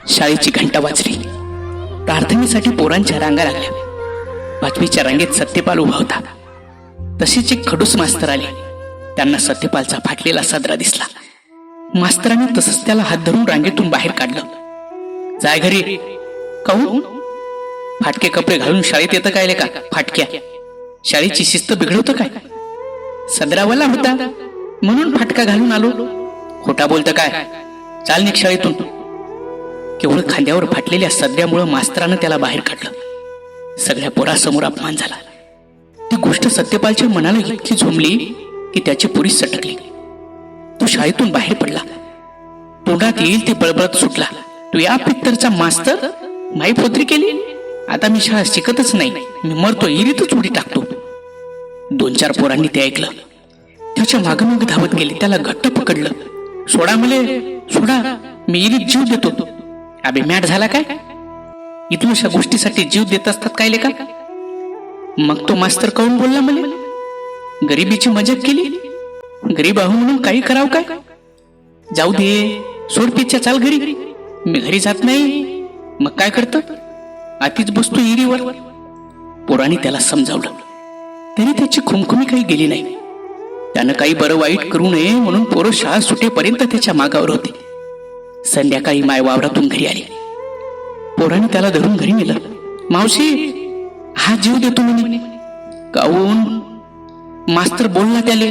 शाळेची घंटा वाजली. प्रार्थनेसाठी पोरांच्या रांगा लागल्या. 5वीच्या रांगेत सत्यपाल उभा होता. तसेच एक खडूस मास्तर आले. त्यांना सत्यपालचा फाटलेला सदरा दिसला. मास्तराने तसंच त्याला हात धरून रांगेतून बाहेर काढलं. जाय घरी. काहून? फाटके कपडे घालून शाळेत येतं काय का? फाटक्या शाळेची शिस्त बिघडवतं काय? सदरावाला होता म्हणून फाटका घालून आलो. खोटा बोलतं काय? चाल निघ शाळेतून. केवळ खांद्यावर फाटलेल्या सदऱ्यामुळं मास्तरानं त्याला बाहेर काढलं. सगळ्या पोरासमोर अपमान झाला. ती गोष्ट सत्यपालच्या मनाला इतकी झोंबली की त्याची पुरी सटकली. तो शाळेतून बाहेर पडला. तोंडात येईल ते बळबळत सुटला. तू या पित्तरचा मास्तर? माई पोत्री केली. आता मी शाळा शिकतच नाही. मी मरतो, इरीतच उडी टाकतो. 2-4 पोरांनी ते ऐकलं. त्याच्या मागं धावत गेले. त्याला घट्ट पकडलं. सोडा मले, सोडा, मी इरीत जीव देतो. अबे मॅट झाला काय? इथूनशा गोष्टीसाठी जीव देत असतात काय लेका? मग तो मास्तर काहून बोलला मले? गरिबीची मजाक केली. गरीब आहो म्हणून काही करावं काय? जाऊ दे, सोड पिच्छा, चाल घरी. मी घरी जात नाही. मग काय करत? आतीच बसतो इरीवर. पोराने त्याला समजावलं तरी त्याची खुमखुमी काही गेली नाही. त्यानं काही बरं वाईट करू नये म्हणून पोरं शाळा सुटेपर्यंत त्याच्या मागावर होते. संध्याकाळी माय वावरातून घरी आली. पोराने त्याला धरून घरी नेलं. मावशी, हा जीव देतो म्हणे. काहून? मास्तर बोलला त्याले.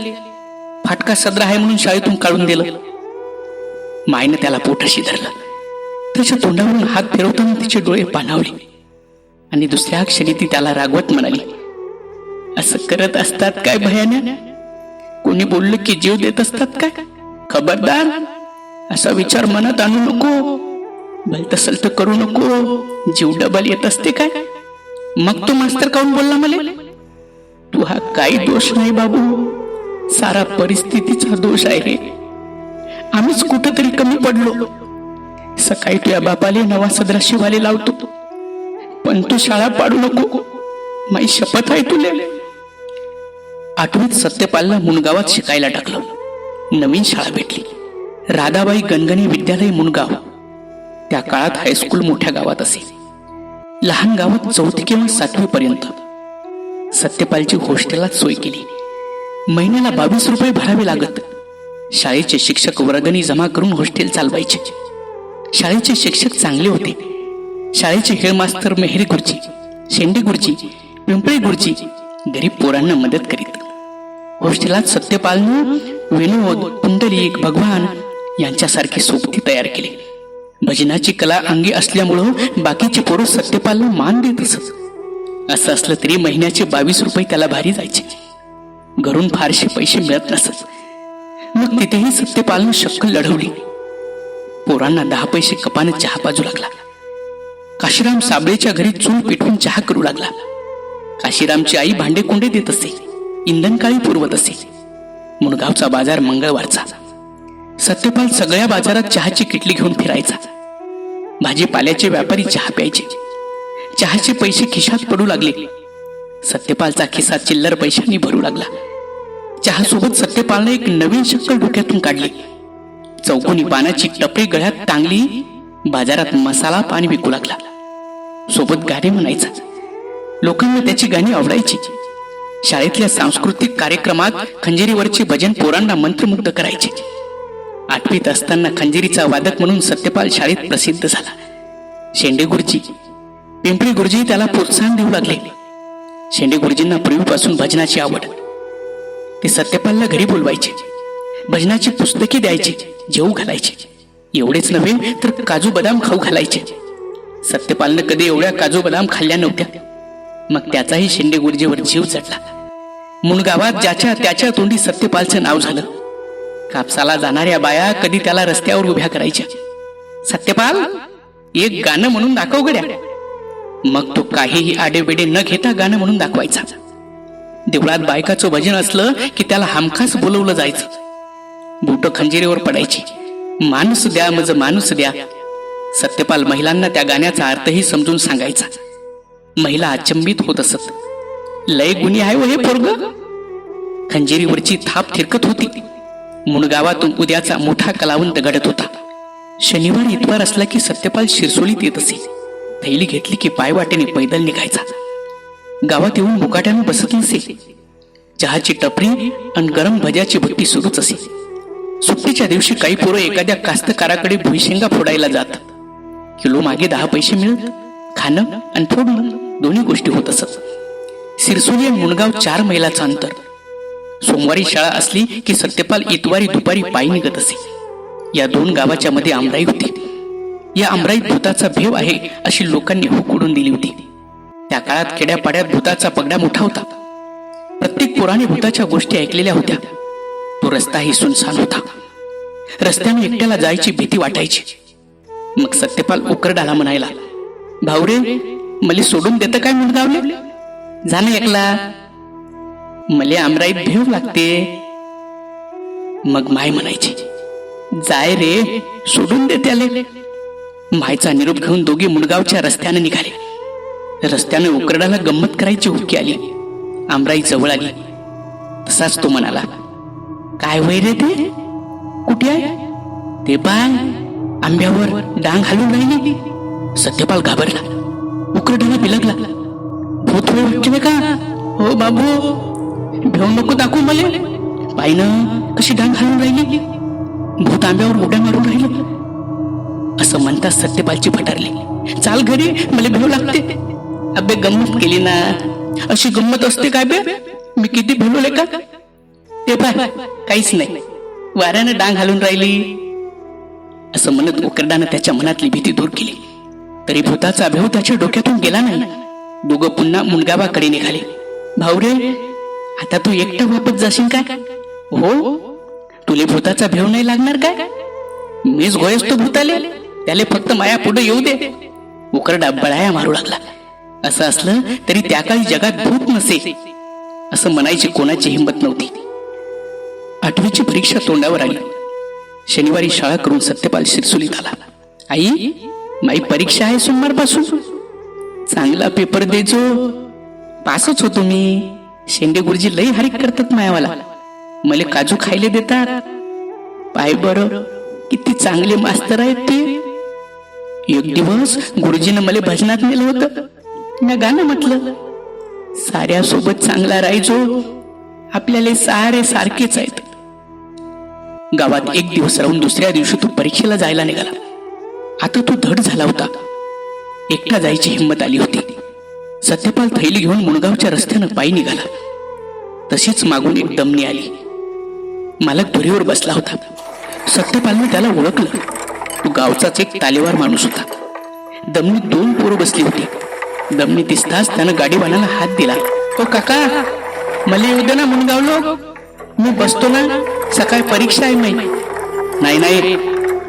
फाटका सदरा आहे म्हणून शाळेतून काढून दिलं. मायनं त्याला पोटाशी धरलं. त्याच्या तोंडावरून हात फिरवताना तिचे डोळे पाणावले आणि दुसऱ्या क्षणी ती त्याला रागवत म्हणाली, असं करत असतात काय भयाने? कोणी बोललं की जीव देत असतात काय? खबरदार, असा विचार मनात आणू नको. भलत सलत करू नको. जीव डबल येत असते काय? मग तो मास्तर काहून बोलला मला? तू हा काही दोष नाही बाबू, सारा परिस्थितीचा दोष आहे रे. आम्हीच कुठंतरी कमी पडलो. सकाळी तुझ्या बापाले नवा सदरा शिवाले लावतो, पण तू शाळा पाडू नको. माझी शपथ आहे तुले. 8वीत सत्यपालला मुनगावात शिकायला टाकलं. नवीन शाळा भेटली. राधाबाई गणगणी विद्यालय मुनगाव. त्या काळात हायस्कूल मोठ्या गावात असे. लहान गावात 4थी किंवा 7वी पर्यंत. सत्यपालची हॉस्टेलात सोय केली. महिन्याला 22 रुपये भरावे लागत. शाळेचे शिक्षक वर्गणी जमा करून हॉस्टेल चालवायचे. शाळेचे शिक्षक चांगले होते. शाळेचे हेडमास्तर मेहरी गुरुजी, शेंडे गुरुजी, पिंपळे गुरुजी गरीब पोरांना मदत करीत. हॉस्टेलात सत्यपालनं विनोद, पुंडलिक, भगवान यांच्यासारखे सोबती तयार केले. भजनाची कला अंगी असल्यामुळं बाकीचे पोरं सत्यपालला मान देत असत. असं असलं तरी महिन्याचे 22 रुपये त्याला भारी जायचे. घरून फारसे पैसे मिळत नसत. मग तिथेही सत्यपालनं शक्कल लढवली. पोरांना 10 पैसे कपानं चहा पाजू लागला. काशीराम साबळेच्या घरी चूल पेटवून चहा करू लागला. काशीरामची आई भांडे कोंडे देत असे, इंधन काळी पुरवत असे. मुनगावचा बाजार मंगळवारचा. सत्यपाल सगळ्या बाजारात चहाची किटली घेऊन फिरायचा. भाजीपाल्याचे व्यापारी चहा प्यायचे. चहाचे पैसे खिशात पडू लागले. सत्यपालचा खिसा चिल्लर पैशांनी भरू लागला. चहासोबत सत्यपालने एक नवीन शक्कल डोक्यातून काढली. चौकोनी पानाची टपरी गळ्यात टांगली. बाजारात मसाला पाणी विकू लागला. सोबत गाणे म्हणायचा. लोकांना त्याची गाणी आवडायची. शाळेतल्या सांस्कृतिक कार्यक्रमात खंजिरीवरचे भजन पोरांना मंत्रमुग्ध करायचे. 8वीत असताना खंजिरीचा वादक म्हणून सत्यपाल शाळेत प्रसिद्ध झाला. शेंडे गुरुजी, पिंपळी गुरुजी त्याला प्रोत्साहन देऊ लागले. शेंडे गुरुजींना पूर्वीपासून भजनाची आवड. ते सत्यपालला घरी बोलवायचे. भजनाची पुस्तके द्यायचे, जेवू घालायचे. एवढेच नव्हे तर काजू बदाम खाऊ घालायचे. सत्यपालनं कधी एवढ्या काजू बदाम खाल्ल्या नव्हत्या. मग त्याचाही शेंडे गुरुजीवर जीव चढला. मुनगावात ज्याच्या त्याच्या तोंडी सत्यपालचं नाव झालं. कापसाला जाणाऱ्या बाया कधी त्याला रस्त्यावर उभ्या करायच्या. सत्यपाल, एक गाणं म्हणून दाखव गड्या. मग तो काहीही आडेवेडे न घेता गाणं म्हणून दाखवायचा. देवळात बायकाचं भजन असलं की त्याला हमखास बोलवलं जायचं. बोटं खंजिरीवर पडायची. माणूस द्या मज माणूस द्या. सत्यपाल महिलांना त्या गाण्याचा अर्थही समजून सांगायचा. महिला अचंबित होत असत. लय गुणी आहे व हे पोरग. खंजिरीवरची थाप थिरकत होती. मुणगावातून उद्याचा मोठा कलावंत घडत होता. शनिवार इतवार असला की सत्यपाल शिरसोलीत येत असे. थैली घेतली की पायवाटेने पैदल निघायचा. गावात येऊन मुकाट्याने बसत नसे. चहाची टपरी आणि गरम भज्याची भट्टी सुरूच असे. सुट्टीच्या दिवशी काही पोरं एखाद्या कास्तकाराकडे भुईशेंगा फोडायला जातात. किलो मागे 10 पैसे मिळत. खाणं आणि फोडणं दोन्ही गोष्टी होत असत. सिरसोली आणि मुणगाव 4 मैलाचं अंतर. सोमवारी शाळा असली की सत्यपाल इतवारी दुपारी पायी निघत असे. या 2 गावाच्या मध्ये आमराई होती. या आमराईत भूताचा भेव आहे अशी लोकांनी हुक उडून दिली होती. त्या काळात खेड्यापाड्यात भूताचा पगडा मोठा होता. प्रत्येक पोराने भूताच्या गोष्टी ऐकलेल्या होत्या. तो रस्ताही सुनसान होता. रस्त्याने एकट्याला जायची भीती वाटायची. मग सत्यपाल उकरडाला म्हणायला, भाऊरे, मले सोडून देतं काय मुणगावले? जाणं एकला, मले आमराईत भेव लागते. मग माय म्हणायची, जाय रे, सोडून दे त्याले. मायचा निरोप घेऊन दोघे मुणगावच्या रस्त्याने निघाले. रस्त्याने उकरडाला गंमत करायची हुक्की आली. आमराई जवळ आली. तसाच तो म्हणाला, काय वय रे ते? कुठे आहे ते? बाय आंब्यावर डांग घालून राहिली. सत्यपाल घाबरला. उकरडाला बिलगला, भूत वेळ का? हो बाबू, भेऊ नको दाखवू मले. पायनं कशी डांग घालून राहिली. भूत आंब्यावर उड्या मारून राहिलं. असं म्हणता सत्यपालची फटारली. चाल घरी, मला भेव लागते. अबे गंमत केली ना. अशी गंमत असते काय बे? मी किती भेवले का? ते पाय, काहीच नाही, वाऱ्यानं डांग घालून राहिली. असं म्हणत उकरडानं त्याच्या मनातली भीती दूर केली. तरी भूताचा भेव त्याच्या डोक्यातून गेला नाही. दोघं पुन्हा मुणगावाकडे निघाले. भाऊरे, आता तू एकटा वापस जाशील काय? हो, तुले भूताचा भेव नाही लागणार काय? मीच गोयस तो भूताले, त्याले फक्त माया पुढे येऊ दे. उकरडा बळाया मारू लागला. असं असलं तरी त्या काळी जगात भूत नसे असं म्हणायची कोणाची हिंमत नव्हती. 8वीची परीक्षा तोंडावर आली. शनिवारी शाळा करून सत्यपाल शिरसोलीत आला. आई, माई परीक्षा आहे सोमवारपासून. चांगला पेपर देजो. पासच होतो मी. शेंडे गुरुजी लई हारीक करतात मायावाला. मले काजू खायला देतात. पाय बरं, किती चांगले मास्तर आहेत ते. एक दिवस गुरुजीनं मला भजनात नेलं होतं. मी गाणं म्हटलं, साऱ्यासोबत चांगला राहायचो, आपल्याला सारे सारखेच आहेत. गावात एक दिवस राहून दुसऱ्या दिवशी तो परीक्षेला जायला निघाला. आता तो धड झाला होता. एकटा जायची हिंमत आली होती. सत्यपाल थैली घेऊन मुणगावच्या रस्त्यानं पायी निघाला. तशीच मागून एक दमनी आली. मालक दोरीवर बसला होता. सत्यपालने त्याला ओळखलं. तो गावचाच एक तालेवार माणूस होता. दमनीत 2 पोरं बसली होती. दमनी दिसताच त्यानं गाडीवाल्याला हात दिला. ओ काका, मला येऊ दे ना मुणगावलो, मी बसतो ना, सकाळी परीक्षा आहे. नाही नाही,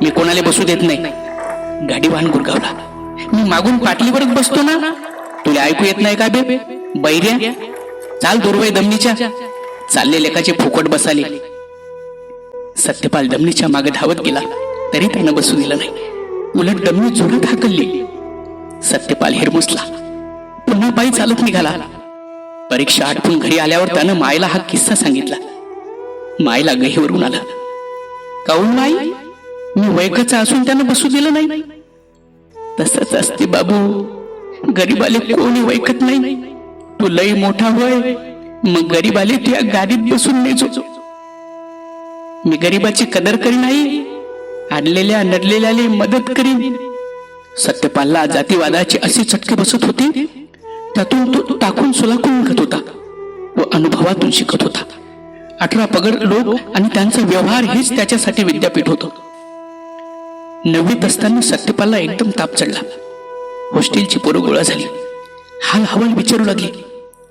मी कोणाला बसू देत नाही. गाडीवाहन गुरगावला. मी मागून पाटलीवरच बसतो ना, तुला ऐकू येत नाही का बे? बैऱ्या, चाल दुर्वय दमनीच्या. चालले लेखाचे फुकट बसाले. सत्यपाल दमनीच्या मागे धावत गेला तरी त्यानं बसू दिलं नाही. उलट दमनी जोरात हाकलली. सत्यपाल हिरमुसला. पुन्हा पायी चालत निघाला. परीक्षा आटपून घरी आल्यावर त्यानं मायला हा किस्सा सांगितला. मायला गहीवरून आला. काऊन माई, मी वैकचा असून त्यानं बसू दिलं नाही? तसंच असते बाबू, गरीबाले कोणी वैकत नाही. तू लई मोठा होय, मग गरीबाले तुझ्या गाडीत बसून नेजो. मी गरीबाची कदर करी नाही, आणलेल्या नडलेल्याले मदत करीन. सत्यपालला जातीवादाचे असे चटके बसत होते. त्यातून तो टाकून सुलाखून निघत होता व अनुभवातून शिकत होता. 18 पगड लोक आणि त्यांचा व्यवहार हेच त्याच्यासाठी विद्यापीठ होतं. 9वीत असताना सत्यपालला एकदम ताप चढला. हॉस्टेलची पोरं गोळा झाली. हाल हवाल विचारू लागली.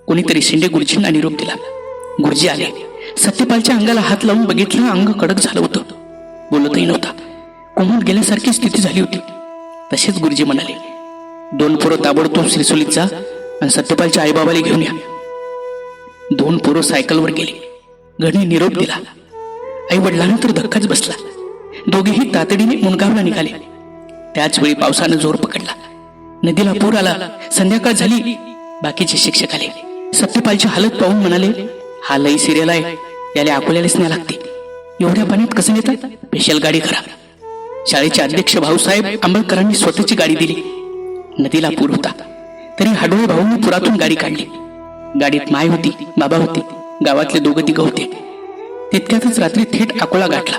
कोणीतरी शेंडे गुरुजींना निरोप दिला. गुरुजी आले. सत्यपालच्या अंगाला हात लावून बघितलं. अंग कडक झालं होतं. बोलतही नव्हता. कोमून गेल्यासारखी स्थिती झाली होती. तसेच गुरुजी म्हणाले, 2 पोरं ताबडतोब श्रीसोलीत जा आणि सत्यपालच्या आईबाबाला घेऊन या. 2 पोरं सायकलवर गेले. घरी निरोप दिला. आई वडिलांना तर धक्काच बसला. दोघेही तातडीने मुणगावला निघाले. त्याच वेळी पावसानं जोर पकडला. नदीला पूर आला. संध्याकाळ झाली. बाकीचे शिक्षक आले. सत्यपालची हालत पाहून म्हणाले, हा लई सिरियल आहे, याला अकोल्यालाच न्या लागते. एवढ्या पाण्यात कसं नेतात? स्पेशल गाडी करा. शाळेचे अध्यक्ष भाऊसाहेब आंबळकरांनी स्वतःची गाडी दिली. नदीला पूर होता, तरी हाडोळे भाऊंनी पुरातून गाडी काढली. गाडीत माय होती, बाबा होते, गावातले दोघं तिघं होते. तितक्यातच रात्री थेट अकोला गाठला.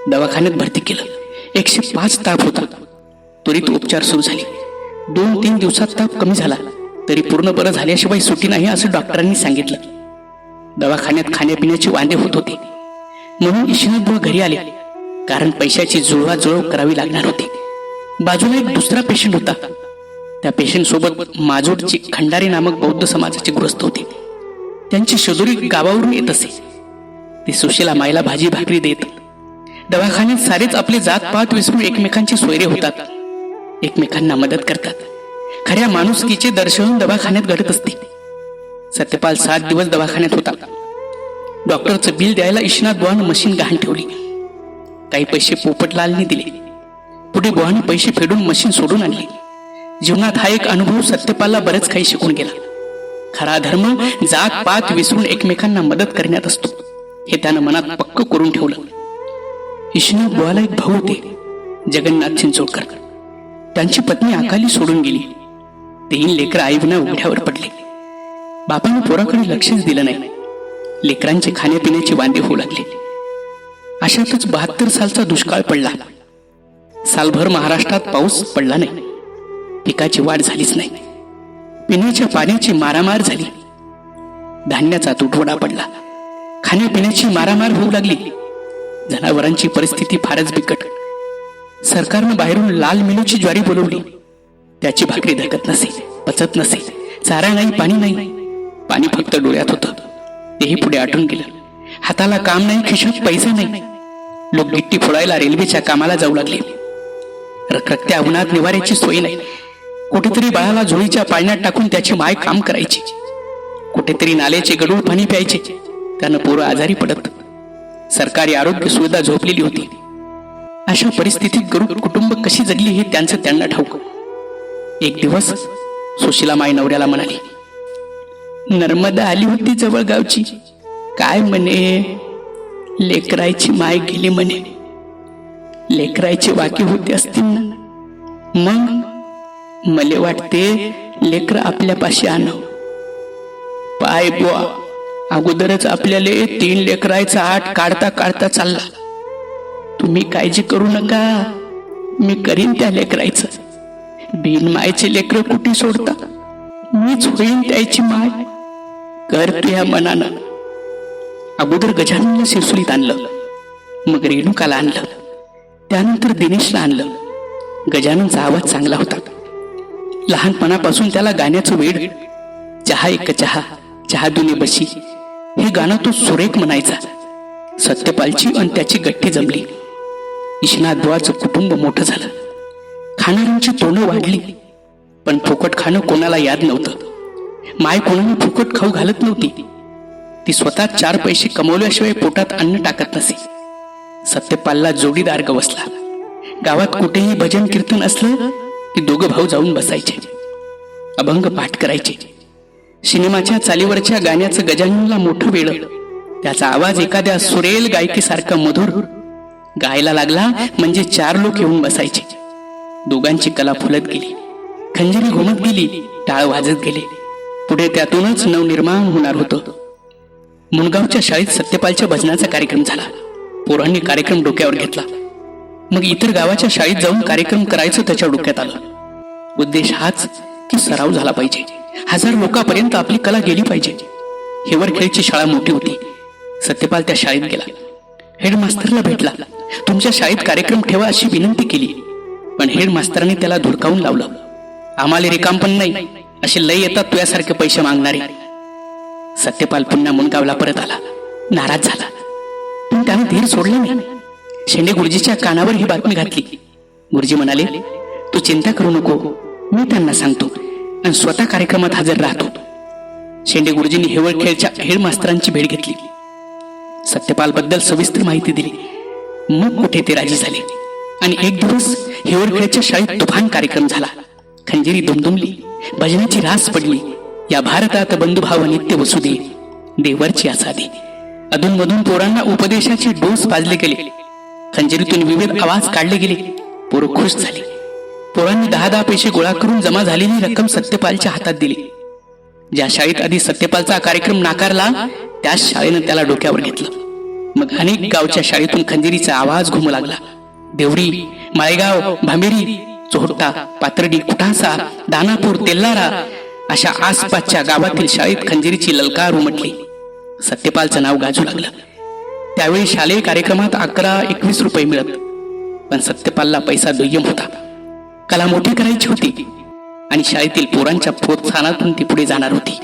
दवाखान्यात भरती केलं. 105 ताप होता. त्वरित उपचार सुरू झाले. 2-3 दिवसात ताप कमी झाला, तरी पूर्ण बरं झाल्याशिवाय सुटी नाही असं डॉक्टरांनी सांगितलं. दवाखान्यात खाण्यापिण्याचे वांदे होत होते, म्हणून ईशनाथबुवा घरी आले, कारण पैशाची जुळवाजुळव करावी लागणार होती. बाजूला एक दुसरा पेशंट होता. त्या पेशंट सोबत माजोडचे खंडारे नामक बौद्ध समाजाचे गृहस्थ होते. त्यांची शेजारी गावावरून येत असे. ते सुशीला मायला भाजी भाकरी देत. दवाखान्यात सारेच आपले जातपात विसरून एकमेकांचे सोयरे होतात, एकमेकांना मदत करतात. खऱ्या माणुसकीचे दर्शन दवाखान्यात घडत असते. सत्यपाल 7 दिवस दवाखान्यात होता. डॉक्टरचं बिल द्यायला ईशनाथबुवानं मशीन गहाण ठेवली. काही पैसे पोपटलालने दिले. पुढे बुवाने पैसे फेडून मशीन सोडून आणली. जीवनात हा एक अनुभव सत्यपालला बरेच काही शिकून गेला. खरा धर्म जात पात विसरून एकमेकांना मदत करण्यात असतो, हे त्यानं मनात पक्क करून ठेवलं. ईशनाथबुवाला एक भाऊ होते, जगन्नाथ चिंचोडकर. त्यांची पत्नी अकाली सोडून गेली. 3 लेकरं आईविना उघड्यावर पडले. बापाने पोराकडे लक्षच दिलं नाही. लेकरांचे खाण्यापिण्याचे वांदे होऊ लागले. अशातच 72 सालचा दुष्काळ पडला. सालभर महाराष्ट्रात पाऊस पडला नाही. पिकाची वाढ झालीच नाही. पिण्याच्या पाण्याची मारामार झाली. धान्याचा तुटवडा पडला. खाण्यापिण्याची मारामार होऊ लागली. जनावरांची परिस्थिती फारच बिकट. सरकारनं बाहेरून लाल मिलोची ज्वारी बोलवली. त्याची भाकरी धकत नसे, पचत नसे. चारा नाही, पाणी नाही. पाणी फक्त डोळ्यात होतं, तेही पुढे आटून गेलं. हाताला काम नाही, खिशात पैसा नाही. लोक गिट्टी फोडायला रेल्वेच्या कामाला जाऊ लागले. रखरखत्या उन्हात निवाऱ्याची सोय नाही. कुठेतरी बाळाला झोळीच्या पाळण्यात टाकून त्याची माय काम करायची. कुठेतरी नाल्याचे गढूळ पाणी प्यायचे. त्यानं पोरं आजारी पडत. सरकारी आरोग्य सुविधा झोपलेली होती. अशा परिस्थितीत गरीब कुटुंब कशी जगली हे त्यांचं त्यांना ठाऊक. एक दिवस सुशीला माय नवऱ्याला म्हणाली, नर्मदा आली होती जवळ गावची. काय म्हणे, लेकरायची माय गेली म्हणे. लेकरायचे वाके होते असतील ना. मग मले वाटते लेकर आपल्यापाशी आणावं. पाय बुवा, अगोदरच आपल्याला 3 लेकरायचा आट काढता काढता चालला. तुम्ही काळजी करू नका, मी करीन त्या लेकरायचं. बिन मायचे लेकर कुठे सोडता, मीच होईन त्याची माय. कर तुझ्या मनानं. अगोदर गजाननला शिरसुलीत आणलं, मग रेणुकाला आणलं, त्यानंतर दिनेशला आणलं. गजाननचा आवाज चांगला होता. लहानपणापासून त्याला गाण्याचं वेड. चहा एक चहा, चहा दुनी बशी, हे गाणं तो सुरेख म्हणायचा. सत्यपालची आणि त्याची गट्टी जमली. ईशनाथबुवाचं कुटुंब मोठं झालं. खाणाऱ्यांची तोंडं वाढली, पण फुकट खाणं कोणाला याद नव्हतं. माय कोणाला फुकट खाऊ घालत नव्हती. ती स्वतः 4 पैसे कमवल्याशिवाय पोटात अन्न टाकत नसे. सत्यपालला जोडीदार गवसला. गावात कुठेही भजन कीर्तन असलं की दोघं भाऊ जाऊन बसायचे, अभंग पाठ करायचे. सिनेमाच्या चालीवरच्या गाण्याचं गजाननला मोठं वेळ. त्याचा आवाज एखाद्या सुरेल गायकीसारखा मधुर. गायला लागला म्हणजे 4 लोक येऊन बसायचे. दोघांची कला फुलत गेली, खंजरी घुमत गेली, टाळ वाजत गेले. पुढे त्यातूनच नवनिर्माण होणार होतं. मुनगावच्या शाळेत सत्यपालच्या भजनाचा कार्यक्रम झाला. पोरांनी कार्यक्रम डोक्यावर घेतला. मग इतर गावाच्या शाळेत जाऊन कार्यक्रम करायचं त्याच्या डोक्यात आलं. उद्देश हाच की सराव झाला पाहिजे. 1000 लोकांपर्यंत आपली कला गेली पाहिजे. हेवरखेळची शाळा मोठी होती. सत्यपाल त्या शाळेत गेला. हेडमास्टरला भेटला. तुमच्या शाळेत कार्यक्रम ठेवा अशी विनंती केली, पण हेडमास्टरांनी त्याला धुडकावून लावलं. आम्हाला रिकाम पण नाही, असे लय येतात तुझ्यासारखे पैसे मागणारे. सत्यपाल पुन्हा मुनगावला परत आला. नाराज झाला, पण त्याने धीर सोडला नाही. शेंडे गुरुजीच्या कानावर ही बातमी घातली. गुरुजी म्हणाले, तू चिंता करू नको, मी त्यांना सांगतो आणि स्वतः कार्यक्रमात हजर राहतो. शेंडे गुरुजींनी हेवळखेळच्या हेडमास्टरांची भेट घेतली. सत्यपाल बद्दल सविस्तर माहिती दिली. मग कुठे ते राजी झाले. आणि एक दिवस हिवरखेडच्या शाळेत तुफान कार्यक्रम झाला. खंजिरी दुमदुमली, भजनाची रास पडली. या भारतात बंधुभाव नित्य वसुदे, देवरची आसादे. अधूनमधून पोरांना उपदेशाचे डोस पाजले गेले. खंजिरीतून विविध आवाज काढले गेले. पोरं खुश झाली. पोरांनी 10 पैसे गोळा करून जमा झालेली रक्कम सत्यपालच्या हातात दिली. ज्या शाळेत आधी सत्यपालचा कार्यक्रम नाकारला त्याच शाळेनं त्याला डोक्यावर घेतलं. मग अनेक गावच्या शाळेतून खंजिरीचा आवाज घुमू लागला. देवडी, माळेगाव, भांबेरी, चोहट्टा, पाथर्डी, कुठासा, दानापूर, तेल्लारा अशा आसपासच्या गावातील शाळेत खंजिरीची ललकार उमटली. सत्यपालचं नाव गाजू लागलं. त्यावेळी शालेय कार्यक्रमात 11-21 रुपये मिळत. पण सत्यपालला पैसा दुय्यम होता. कला मोठी करायची होती आणि शाळेतील पोरांच्या प्रोत्साहनातून ती पुढे जाणार होती.